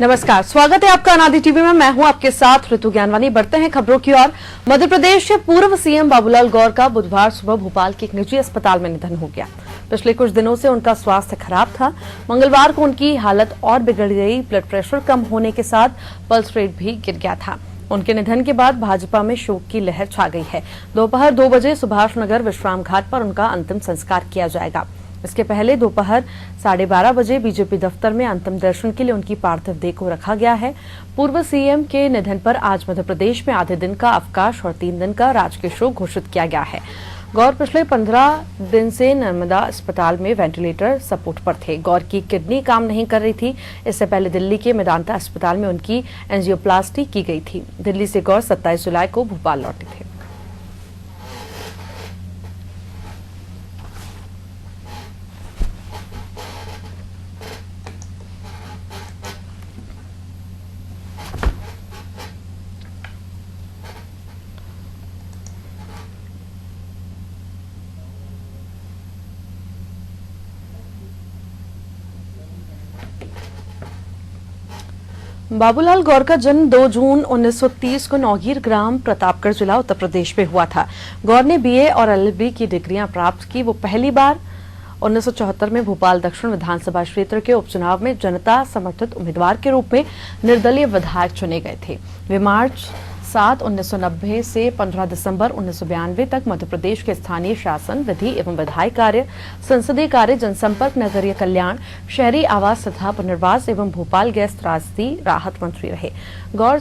नमस्कार, स्वागत है आपका अनादि टीवी में। मैं हूं आपके साथ ऋतु ज्ञानवानी। बढ़ते हैं खबरों की ओर। मध्य प्रदेश के पूर्व सीएम बाबूलाल गौर का बुधवार सुबह भोपाल के एक निजी अस्पताल में निधन हो गया। पिछले कुछ दिनों से उनका स्वास्थ्य खराब था। मंगलवार को उनकी हालत और बिगड़ गई। ब्लड प्रेशर कम होने के साथ पल्स रेट भी गिर गया था। उनके निधन के बाद भाजपा में शोक की लहर छा गई है। दोपहर 2 बजे सुभाष नगर विश्राम घाट पर उनका अंतिम संस्कार किया जाएगा। इसके पहले दोपहर 12:30 बजे बीजेपी दफ्तर में अंतिम दर्शन के लिए उनकी पार्थिव देह को रखा गया है। पूर्व सीएम के निधन पर आज मध्य प्रदेश में आधे दिन का अवकाश और 3 दिन का राजकीय शोक घोषित किया गया है। गौर पिछले 15 दिन से नर्मदा अस्पताल में वेंटिलेटर सपोर्ट पर थे। गौर की किडनी काम नहीं कर रही थी। इससे पहले दिल्ली के मेदांता अस्पताल में उनकी एंजियोप्लास्टी की गई थी। दिल्ली से गौर 27 जुलाई को भोपाल लौटे थे। बाबूलाल गौर का जन्म 2 जून 1930 को नौगीर ग्राम प्रतापगढ़ जिला उत्तर प्रदेश में हुआ था। गौर ने बीए और एलएलबी की डिग्रियां प्राप्त की। वो पहली बार 1974 में भोपाल दक्षिण विधानसभा क्षेत्र के उपचुनाव में जनता समर्थित उम्मीदवार के रूप में निर्दलीय विधायक चुने गए थे। वे मार्च 7, 1990 से 15 दिसंबर 1992 तक मध्य प्रदेश के स्थानीय शासन, विधि एवं विधायी कार्य, संसदीय कार्य, जनसंपर्क, नगरीय कल्याण, शहरी आवास तथा पुनर्वास एवं भोपाल गैस त्रासदी राहत मंत्री रहे। गौर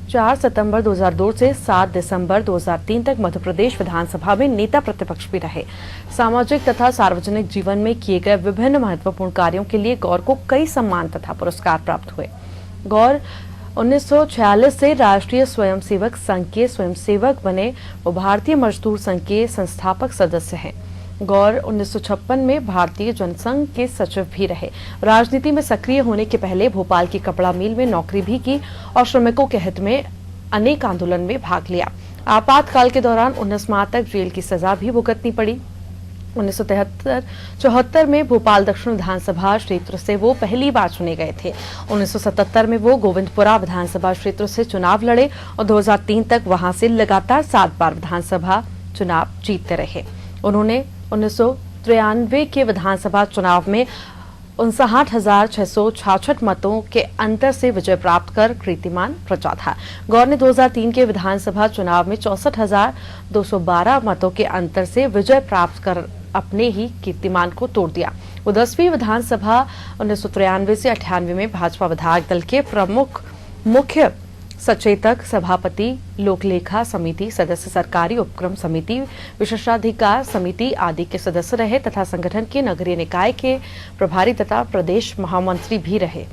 4 सितंबर 2002 से 7 दिसंबर 2003 तक मध्य प्रदेश विधानसभा में नेता प्रतिपक्ष भी रहे। सामाजिक तथा सार्वजनिक जीवन में किए गए विभिन्न महत्वपूर्ण कार्यों के लिए गौर को कई सम्मान तथा पुरस्कार प्राप्त हुए। गौर 1946 से राष्ट्रीय स्वयंसेवक संघ के स्वयंसेवक बने। वो भारतीय मजदूर संघ के संस्थापक सदस्य हैं। गौर 1956 में भारतीय जनसंघ के सचिव भी रहे। राजनीति में सक्रिय होने के पहले भोपाल की कपड़ा मिल में नौकरी भी की और श्रमिकों के हित में अनेक आंदोलन में भाग लिया। आपातकाल के दौरान 19 माह तक जेल की सजा भी भुगतनी पड़ी। 1973-74 में भोपाल दक्षिण विधानसभा क्षेत्र से वो पहली बार चुने गए थे। 1977 में वो गोविंदपुरा विधानसभा क्षेत्र से चुनाव लड़े और 2003 तक वहां से लगातार 7 बार विधानसभा चुनाव जीतते रहे। उन्होंने 1993 के विधानसभा चुनाव में 59,666 मतों के अंतर से विजय प्राप्त कर कीर्तिमान रचा था। गौर ने 2003 के विधानसभा चुनाव में 64,212 मतों के अंतर से विजय प्राप्त कर अपने ही कीर्तिमान को तोड़ दिया। वो 10वीं विधानसभा 1993 से 98 में भाजपा विधायक दल के प्रमुख, मुख्य सचेतक, सभापति, लोकलेखा समिति सदस्य, सरकारी उपक्रम समिति, विशेषाधिकार समिति आदि के सदस्य रहे तथा संगठन के नगरीय निकाय के प्रभारी तथा प्रदेश महामंत्री भी रहे।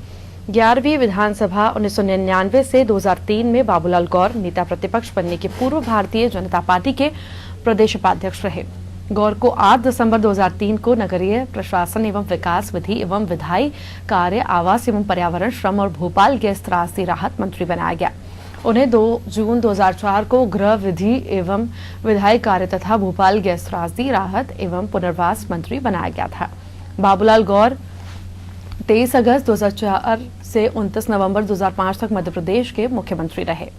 11वीं विधानसभा 1999 से 2003 में बाबूलाल गौर नेता प्रतिपक्ष बनने के पूर्व भारतीय जनता पार्टी के प्रदेश उपाध्यक्ष रहे। गौर को 8 दिसंबर 2003 को नगरीय प्रशासन एवं विकास, विधि एवं विधायी कार्य, आवास एवं पर्यावरण, श्रम और भोपाल गैस त्रासदी राहत मंत्री बनाया गया। उन्हें 2 जून 2004 को गृह, विधि एवं विधायी कार्य तथा भोपाल गैस त्रासदी राहत एवं पुनर्वास मंत्री बनाया गया था। बाबूलाल गौर 23 अगस्त 2004 से 29 नवंबर 2005 तक मध्य प्रदेश के मुख्यमंत्री रहे।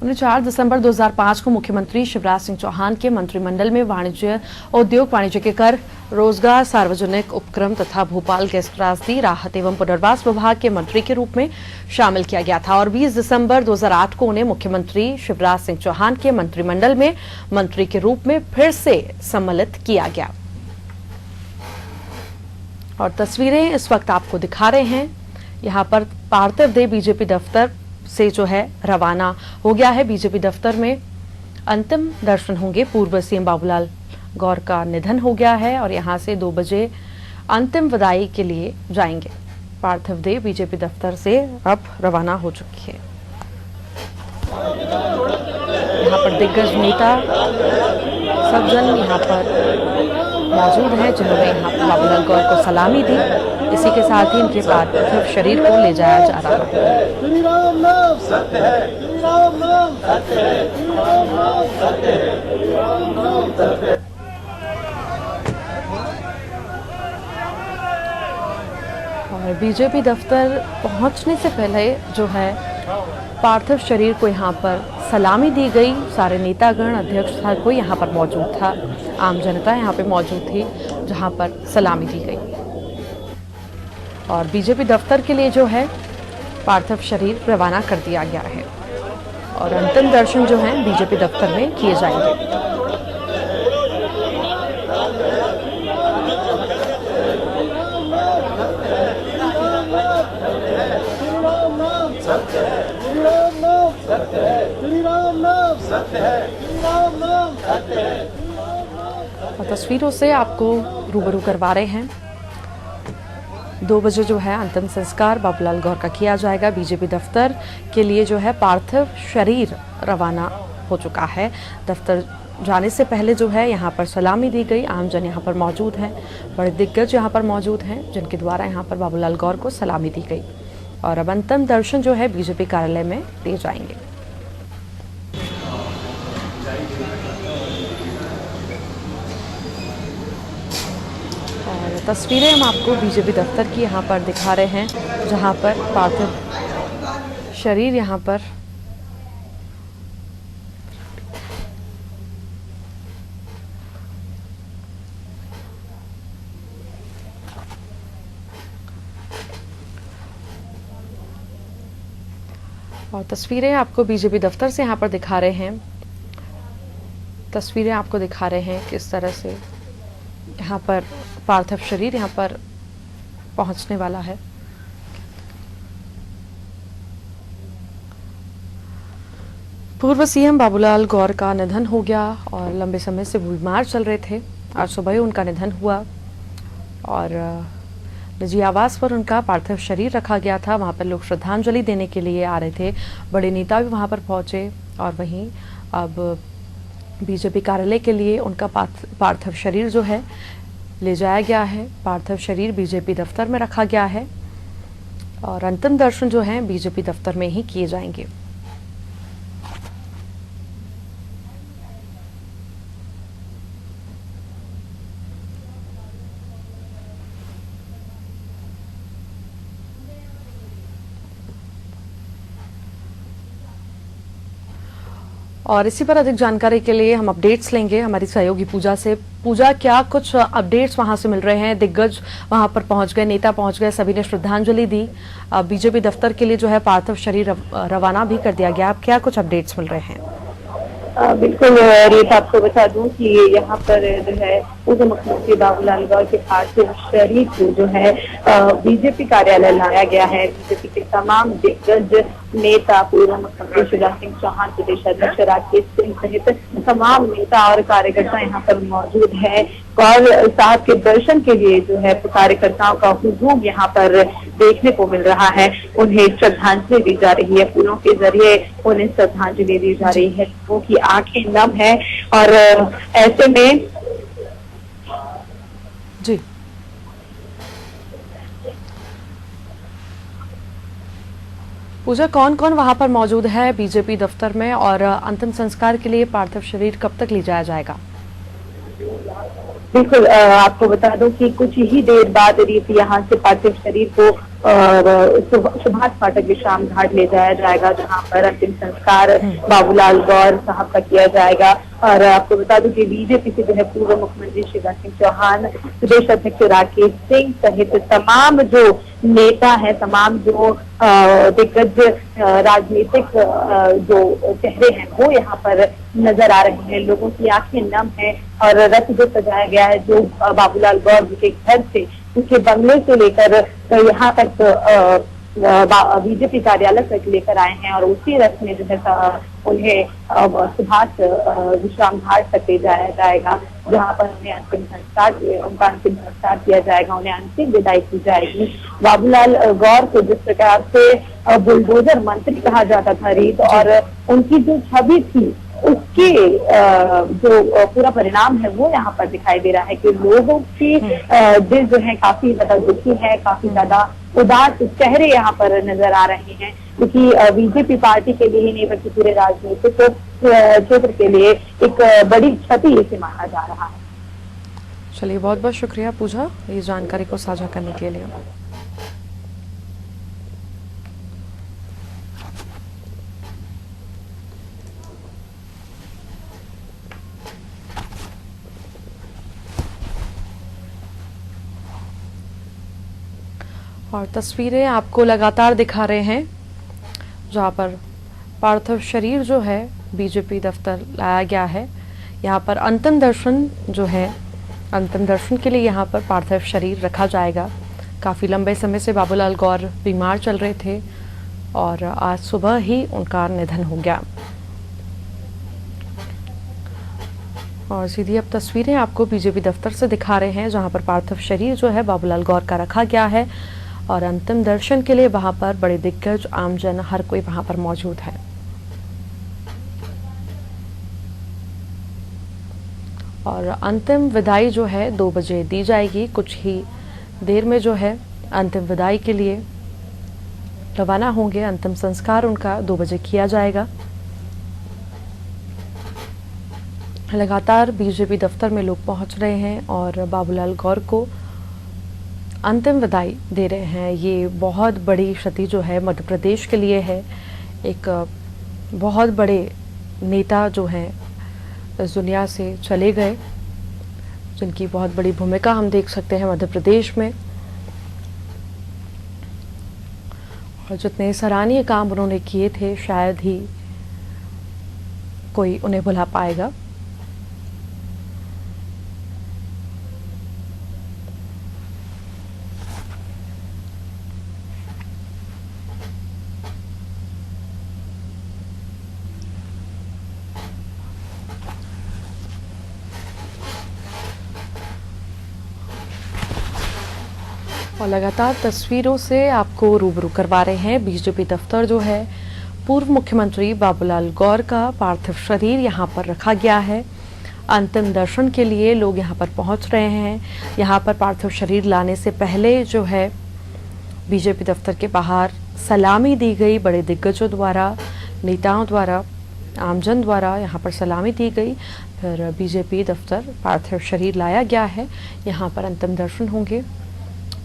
उन्हें 4 दिसंबर 2005 को मुख्यमंत्री शिवराज सिंह चौहान के मंत्रिमंडल में वाणिज्य, उद्योग, वाणिज्य के कर, रोजगार, सार्वजनिक उपक्रम तथा भोपाल गैस त्रासदी राहत एवं पुनर्वास विभाग के मंत्री के रूप में शामिल किया गया था और 20 दिसंबर 2008 को उन्हें मुख्यमंत्री शिवराज सिंह चौहान के मंत्रिमंडल में मंत्री के रूप में फिर से सम्मिलित किया गया। और तस्वीरें इस वक्त आपको दिखा रहे हैं। यहाँ पर पार्थिव देह बीजेपी दफ्तर से जो है रवाना हो गया है। बीजेपी दफ्तर में अंतिम दर्शन होंगे। पूर्व सीएम बाबूलाल गौर का निधन हो गया है और यहां से 2 बजे अंतिम विदाई के लिए जाएंगे। पार्थिव देह बीजेपी दफ्तर से अब रवाना हो चुकी है। यहाँ पर दिग्गज नेता सब जन यहाँ पर मौजूद हैं जिन्होंने यहाँ पर बाबूलाल गौर को सलामी दी। इसी के साथ ही इनके पार्थिव शरीर को ले जाया जा रहा है। राम नाम सत्य है, राम नाम सत्य है, राम नाम सत्य है। और बीजेपी दफ्तर पहुंचने से पहले जो है पार्थिव शरीर को यहाँ पर सलामी दी गई। सारे नेतागण, अध्यक्ष हर कोई यहाँ पर मौजूद था, आम जनता यहाँ पे मौजूद थी जहाँ पर सलामी दी गई। और बीजेपी दफ्तर के लिए जो है पार्थिव शरीर रवाना कर दिया गया है और अंतिम दर्शन जो है बीजेपी दफ्तर में किए जाएंगे। और तस्वीरों से आपको रूबरू करवा रहे हैं। 2 बजे जो है अंतिम संस्कार बाबूलाल गौर का किया जाएगा। बीजेपी दफ्तर के लिए जो है पार्थिव शरीर रवाना हो चुका है। दफ्तर जाने से पहले जो है यहाँ पर सलामी दी गई। आमजन यहाँ पर मौजूद हैं, बड़े दिग्गज यहाँ पर मौजूद हैं जिनके द्वारा यहाँ पर बाबूलाल गौर को सलामी दी गई। और अब अंतिम दर्शन जो है बीजेपी कार्यालय में दिए जाएंगे। और तस्वीरें हम आपको बीजेपी दफ्तर की यहाँ पर दिखा रहे हैं जहाँ पर पार्थिव शरीर यहाँ पर और तस्वीरें आपको बीजेपी दफ्तर से यहाँ पर दिखा रहे हैं। तस्वीरें आपको दिखा रहे हैं किस तरह से यहाँ पर पार्थिव शरीर यहाँ पर पहुंचने वाला है। पूर्व सीएम बाबूलाल गौर का निधन हो गया और लंबे समय से बीमार चल रहे थे। आज सुबह उनका निधन हुआ और निजी आवास पर उनका पार्थिव शरीर रखा गया था। वहां पर लोग श्रद्धांजलि देने के लिए आ रहे थे, बड़े नेता भी वहां पर पहुंचे। और वहीं अब बीजेपी कार्यालय के लिए उनका पार्थिव शरीर जो है ले जाया गया है। पार्थिव शरीर बीजेपी दफ्तर में रखा गया है और अंतिम दर्शन जो है बीजेपी दफ्तर में ही किए जाएंगे। और इसी पर अधिक जानकारी के लिए हम अपडेट्स लेंगे हमारी सहयोगी पूजा से। पूजा, क्या कुछ अपडेट्स वहां से मिल रहे हैं? दिग्गज वहां पर पहुंच गए, नेता पहुंच गए, सभी ने श्रद्धांजलि दी। बीजेपी दफ्तर के लिए जो है पार्थिव शरीर रवाना भी कर दिया गया। अब क्या कुछ अपडेट्स मिल रहे हैं? बिल्कुल रीत, आपको बता दूं कि यहाँ पर जो है पूर्व मुख्यमंत्री बाबूलाल गौर के पार्थिव शरीर को जो है बीजेपी कार्यालय लाया गया है। बीजेपी के तमाम दिग्गज नेता, पूर्व मुख्यमंत्री शिवराज सिंह चौहान, प्रदेश अध्यक्ष राकेश सिंह सहित तमाम नेता और कार्यकर्ता यहाँ पर मौजूद है। गौर साहब के दर्शन के लिए जो है कार्यकर्ताओं का हुजूम यहाँ पर देखने को मिल रहा है। उन्हें श्रद्धांजलि दी जा रही है, फूलों के जरिए उन्हें श्रद्धांजलि दी जा रही है। लोगों की आंखें नम है और ऐसे में जी पूजा, कौन कौन वहां पर मौजूद है बीजेपी दफ्तर में और अंतिम संस्कार के लिए पार्थिव शरीर कब तक ले जाया जाएगा? बिल्कुल, आपको बता दूं कि कुछ ही देर बाद यहाँ से पार्थिव शरीर को सुभाष फाटक विश्राम घाट ले जाया जाएगा, जहां पर अंतिम संस्कार बाबूलाल गौर साहब का किया जाएगा। और आपको बता दूं कि बीजेपी से जो है पूर्व मुख्यमंत्री शिवराज सिंह चौहान, प्रदेश अध्यक्ष राकेश सिंह सहित तमाम जो नेता है, तमाम जो दिग्गज राजनीतिक जो चेहरे हैं वो यहाँ पर नजर आ रहे हैं। लोगों की आंखें नम है और रथ जो सजाया गया है, जो बाबूलाल गौर जी के घर से, उनके बंगले से लेकर यहाँ तक बीजेपी कार्यालय तक लेकर आए हैं और उसी रथ में जो है उन्हें सुभाष विश्राम घाट तक ले जाया जाएगा, जहां पर उन्हें उनका अंतिम संस्कार किया जाएगा, उन्हें अंतिम विदाई की जाएगी। बाबूलाल गौर को जिस प्रकार से बुलडोजर मंत्री कहा जाता था रीत, और उनकी जो छवि थी उसके जो पूरा परिणाम है वो यहाँ पर दिखाई दे रहा है कि लोगों के दिल जो है काफी ज्यादा दुखी है, काफी ज्यादा उदास चेहरे यहाँ पर नजर आ रहे हैं, क्योंकि बीजेपी पार्टी के लिए ही नहीं बल्कि पूरे राजनीतिक क्षेत्र के लिए एक बड़ी क्षति इसे माना जा रहा है। चलिए, बहुत बहुत शुक्रिया पूजा ये जानकारी को साझा करने के लिए। और तस्वीरें आपको लगातार दिखा रहे हैं जहां पर पार्थिव शरीर जो है बीजेपी दफ्तर लाया गया है। यहाँ पर अंतिम दर्शन जो है, अंतिम दर्शन के लिए यहाँ पर पार्थिव शरीर रखा जाएगा। काफ़ी लंबे समय से बाबूलाल गौर बीमार चल रहे थे और आज सुबह ही उनका निधन हो गया। और सीधी अब तस्वीरें आपको बीजेपी दफ्तर से दिखा रहे हैं जहां पर पार्थिव शरीर जो है बाबूलाल गौर का रखा गया है और अंतिम दर्शन के लिए वहां पर बड़े दिग्गज, आमजन, हर कोई वहां पर मौजूद है। और अंतिम विदाई जो है 2 बजे दी जाएगी। कुछ ही देर में जो है अंतिम विदाई के लिए रवाना होंगे। अंतिम संस्कार उनका 2 बजे किया जाएगा। लगातार बीजेपी दफ्तर में लोग पहुंच रहे हैं और बाबूलाल गौर को अंतिम विदाई दे रहे हैं। ये बहुत बड़ी क्षति जो है मध्य प्रदेश के लिए है। एक बहुत बड़े नेता जो हैं इस दुनिया से चले गए, जिनकी बहुत बड़ी भूमिका हम देख सकते हैं मध्य प्रदेश में, और जितने सराहनीय काम उन्होंने किए थे शायद ही कोई उन्हें भुला पाएगा। और लगातार तस्वीरों से आपको रूबरू करवा रहे हैं बीजेपी दफ्तर जो है। पूर्व मुख्यमंत्री बाबूलाल गौर का पार्थिव शरीर यहां पर रखा गया है। अंतिम दर्शन के लिए लोग यहां पर पहुंच रहे हैं। यहां पर पार्थिव शरीर लाने से पहले जो है बीजेपी दफ्तर के बाहर सलामी दी गई। बड़े दिग्गजों द्वारा, नेताओं द्वारा, आमजन द्वारा यहाँ पर सलामी दी गई। फिर बीजेपी दफ्तर पार्थिव शरीर लाया गया है। यहाँ पर अंतिम दर्शन होंगे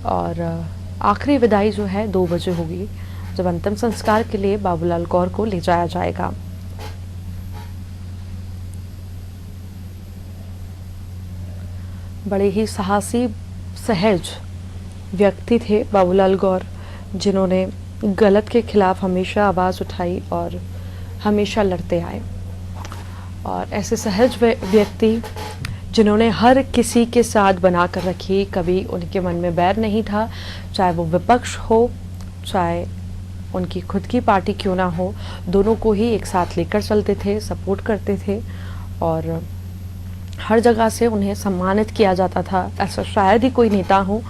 और आखिरी विदाई जो है 2 बजे होगी, जब अंतिम संस्कार के लिए बाबूलाल गौर को ले जाया जाएगा। बड़े ही साहसी, सहज व्यक्ति थे बाबूलाल गौर, जिन्होंने गलत के खिलाफ हमेशा आवाज़ उठाई और हमेशा लड़ते आए। और ऐसे सहज व्यक्ति जिन्होंने हर किसी के साथ बनाकर रखी, कभी उनके मन में बैर नहीं था, चाहे वो विपक्ष हो, चाहे उनकी खुद की पार्टी क्यों ना हो, दोनों को ही एक साथ लेकर चलते थे, सपोर्ट करते थे और हर जगह से उन्हें सम्मानित किया जाता था। ऐसा शायद ही कोई नेता हो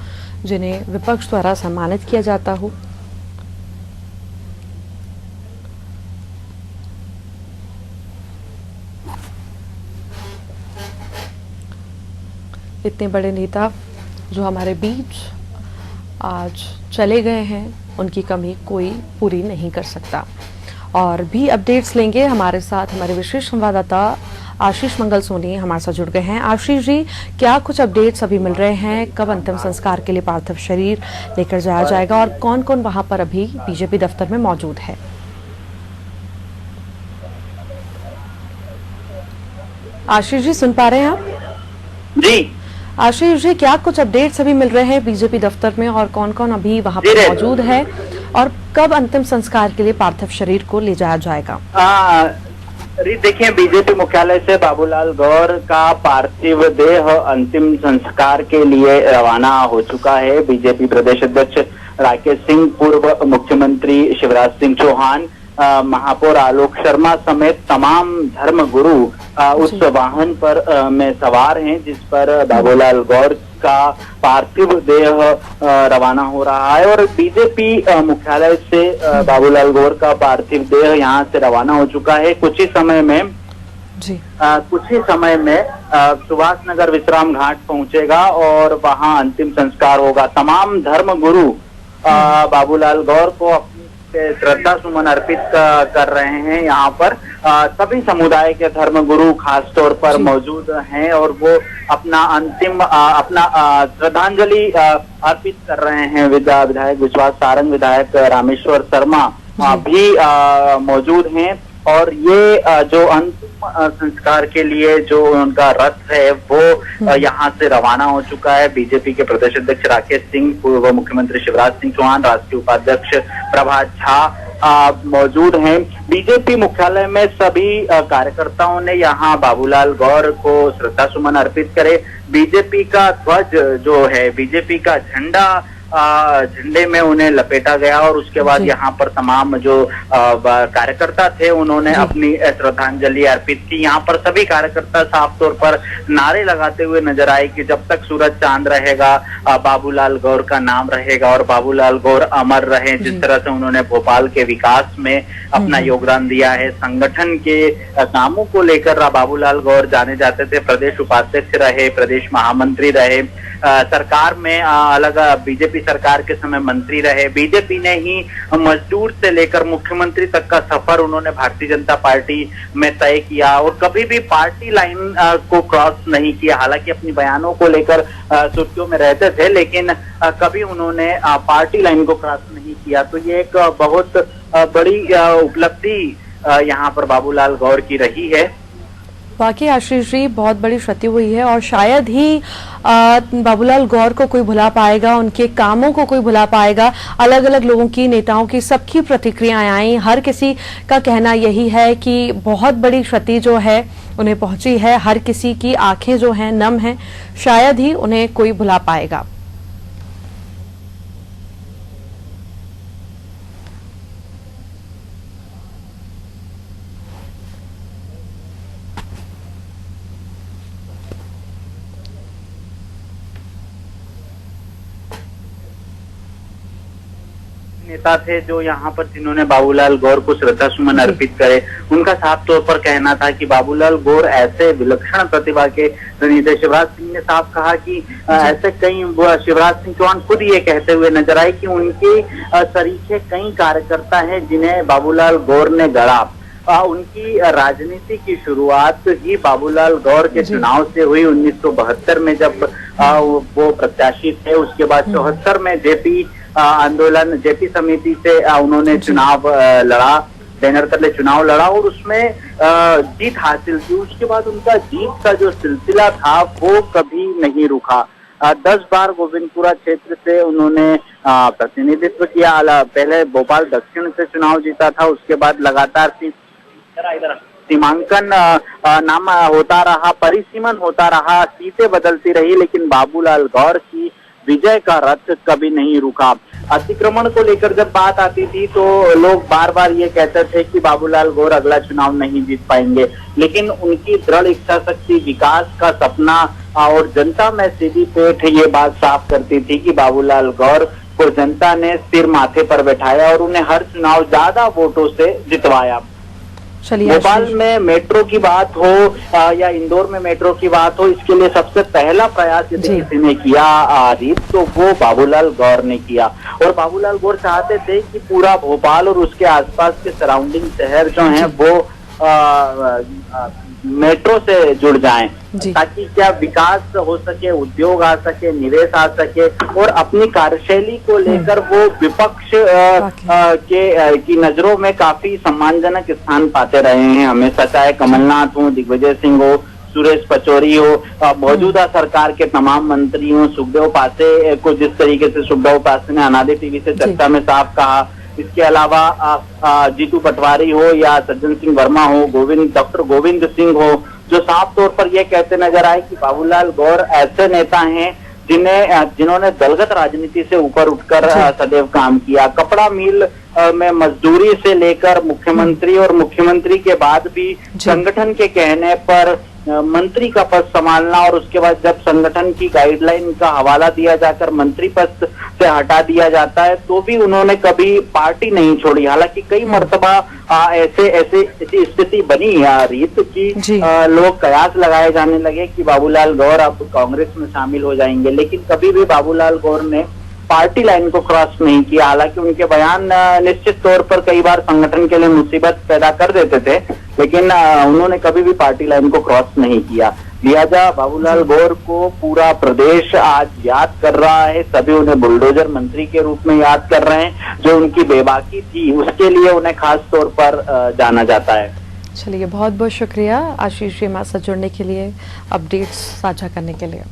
जिन्हें विपक्ष द्वारा सम्मानित किया जाता हो। इतने बड़े नेता जो हमारे बीच आज चले गए हैं, उनकी कमी कोई पूरी नहीं कर सकता। और भी अपडेट्स लेंगे हमारे साथ हमारे विशेष संवाददाता आशीष मंगल सोनी हमारे साथ जुड़ गए हैं। आशीष जी, क्या कुछ अपडेट्स अभी मिल रहे हैं? कब अंतिम संस्कार के लिए पार्थिव शरीर लेकर जाया जाएगा और कौन कौन वहां पर अभी बीजेपी दफ्तर में मौजूद है? आशीष जी, सुन पा रहे हैं आप? जी आशीष जी, क्या कुछ अपडेट्स अभी मिल रहे हैं बीजेपी दफ्तर में और कौन कौन अभी वहां पर मौजूद है और कब अंतिम संस्कार के लिए पार्थिव शरीर को ले जाया जाएगा? देखिए, बीजेपी मुख्यालय से बाबूलाल गौर का पार्थिव देह अंतिम संस्कार के लिए रवाना हो चुका है। बीजेपी प्रदेश अध्यक्ष राकेश सिंह, पूर्व मुख्यमंत्री शिवराज सिंह चौहान, महापौर आलोक शर्मा समेत तमाम धर्म गुरु उस वाहन पर में सवार हैं जिस पर बाबूलाल गौर का पार्थिव देह रवाना हो रहा है। और बीजेपी मुख्यालय से बाबूलाल गौर का पार्थिव देह यहां से रवाना हो चुका है। कुछ ही समय में जी। कुछ ही समय में सुभाष नगर विश्राम घाट पहुंचेगा और वहां अंतिम संस्कार होगा। तमाम धर्म गुरु बाबूलाल गौर को अपनी श्रद्धा सुमन अर्पित कर रहे हैं। यहाँ पर सभी समुदाय के धर्म गुरु खास तौर पर मौजूद हैं और वो अपना अंतिम श्रद्धांजलि अर्पित कर रहे हैं। विधायक विश्वास सारंग, विधायक रामेश्वर शर्मा भी मौजूद हैं और ये जो अंतिम संस्कार के लिए जो उनका रथ है वो यहाँ से रवाना हो चुका है। बीजेपी के प्रदेश अध्यक्ष राकेश सिंह, पूर्व मुख्यमंत्री शिवराज सिंह चौहान, राष्ट्रीय उपाध्यक्ष प्रभात झा मौजूद हैं। बीजेपी मुख्यालय में सभी कार्यकर्ताओं ने यहाँ बाबूलाल गौर को श्रद्धा सुमन अर्पित करे। बीजेपी का ध्वज जो है, बीजेपी का झंडे में उन्हें लपेटा गया और उसके बाद यहाँ पर तमाम जो कार्यकर्ता थे उन्होंने अपनी श्रद्धांजलि अर्पित की। यहाँ पर सभी कार्यकर्ता साफ तौर पर नारे लगाते हुए नजर आए कि जब तक सूरज चांद रहेगा बाबूलाल गौर का नाम रहेगा और बाबूलाल गौर अमर रहे। जिस तरह से उन्होंने भोपाल के विकास में अपना योगदान दिया है, संगठन के कामों को लेकर बाबूलाल गौर जाने जाते थे। प्रदेश उपाध्यक्ष रहे, प्रदेश महामंत्री रहे, सरकार में अलग बीजेपी सरकार के समय मंत्री रहे। बीजेपी ने ही मजदूर से लेकर मुख्यमंत्री तक का सफर उन्होंने भारतीय जनता पार्टी में तय किया और कभी भी पार्टी लाइन को क्रॉस नहीं किया। हालांकि अपनी बयानों को लेकर सुर्खियों में रहते थे, लेकिन कभी उन्होंने पार्टी लाइन को क्रॉस नहीं किया। तो ये एक बहुत बड़ी उपलब्धि यहाँ पर बाबूलाल गौर की रही है। वाकई आशीष जी, बहुत बड़ी क्षति हुई है और शायद ही बाबूलाल गौर को कोई भुला पाएगा, उनके कामों को कोई भुला पाएगा। अलग अलग लोगों की, नेताओं की, सबकी प्रतिक्रियाएं आई। हर किसी का कहना यही है कि बहुत बड़ी क्षति जो है उन्हें पहुंची है। हर किसी की आंखें जो हैं नम हैं, शायद ही उन्हें कोई भुला पाएगा। नेता थे जो यहाँ पर जिन्होंने बाबूलाल गौर को श्रद्धा सुमन अर्पित करे। उनका साफ तौर पर कहना था कि बाबूलाल गौर ऐसे विलक्षण प्रतिभा के धनी थे। शिवराज सिंह ने साफ कहा कि ऐसे कई, शिवराज सिंह चौहान खुद ये कहते हुए नजर आए कि उनके सरीखे कई कार्यकर्ता हैं जिन्हें बाबूलाल गौर ने गढ़ा। उनकी राजनीति की शुरुआत ही बाबूलाल गौर के चुनाव से हुई 1972 में, जब वो प्रत्याशी थे। उसके बाद 74 में जेपी आंदोलन, जेपी समिति से उन्होंने चुनाव लड़ा, बैनर तले चुनाव लड़ा और उसमें जीत हासिल की। उसके बाद उनका जीत का जो सिलसिला था वो कभी नहीं रुका। 10 बार गोविंदपुरा क्षेत्र से उन्होंने प्रतिनिधित्व किया। पहले भोपाल दक्षिण से चुनाव जीता था, उसके बाद लगातार सीमांकन नाम होता रहा, परिसीमन होता रहा, सीटें बदलती रही, लेकिन बाबूलाल गौर की विजय का रथ कभी नहीं रुका। अतिक्रमण को लेकर जब बात आती थी तो लोग बार बार ये कहते थे कि बाबूलाल गौर अगला चुनाव नहीं जीत पाएंगे, लेकिन उनकी दृढ़ इच्छा शक्ति, विकास का सपना और जनता में सीधी पेट ये बात साफ करती थी कि बाबूलाल गौर को जनता ने सिर माथे पर बैठाया और उन्हें हर चुनाव ज्यादा वोटों से जितवाया। भोपाल में मेट्रो की बात हो या इंदौर में मेट्रो की बात हो, इसके लिए सबसे पहला प्रयास यदि किसी ने किया रीत तो वो बाबूलाल गौर ने किया। और बाबूलाल गौर चाहते थे कि पूरा भोपाल और उसके आसपास के सराउंडिंग शहर जो हैं वो मेट्रो से जुड़ जाएं, ताकि क्या विकास हो सके, उद्योग आ सके, निवेश आ सके। और अपनी कार्यशैली को लेकर वो विपक्ष की नजरों में काफी सम्मानजनक स्थान पाते रहे हैं हमेशा, चाहे कमलनाथ हो, दिग्विजय सिंह हो, सुरेश पचौरी हो, मौजूदा सरकार के तमाम मंत्री हो। सुखदेव पासे को जिस तरीके से सुखदेव पासे ने अनादि टीवी से चर्चा में साफ कहा, इसके अलावा जीतू पटवारी हो या सज्जन सिंह वर्मा हो, डॉक्टर गोविंद सिंह हो, जो साफ तौर पर यह कहते नजर आए कि बाबूलाल गौर ऐसे नेता हैं जिन्होंने दलगत राजनीति से ऊपर उठकर सदैव काम किया। कपड़ा मिल में मजदूरी से लेकर मुख्यमंत्री और मुख्यमंत्री के बाद भी संगठन के कहने पर मंत्री का पद संभालना और उसके बाद जब संगठन की गाइडलाइन का हवाला दिया जाकर मंत्री पद से हटा दिया जाता है तो भी उन्होंने कभी पार्टी नहीं छोड़ी। हालांकि कई मर्तबा ऐसी स्थिति बनी रीत की लोग कयास लगाए जाने लगे कि बाबूलाल गौर अब कांग्रेस में शामिल हो जाएंगे, लेकिन कभी भी बाबूलाल गौर ने पार्टी लाइन को क्रॉस नहीं किया। हालांकि उनके बयान निश्चित तौर पर कई बार संगठन के लिए मुसीबत पैदा कर देते थे, लेकिन उन्होंने कभी भी पार्टी लाइन को क्रॉस नहीं किया। लिहाजा बाबूलाल गौर को पूरा प्रदेश आज याद कर रहा है, सभी उन्हें बुलडोजर मंत्री के रूप में याद कर रहे हैं। जो उनकी बेबाकी थी उसके लिए उन्हें खास तौर पर जाना जाता है। चलिए, बहुत बहुत शुक्रिया आशीष जी हमारे साथ जुड़ने के लिए, अपडेट्स साझा करने के लिए।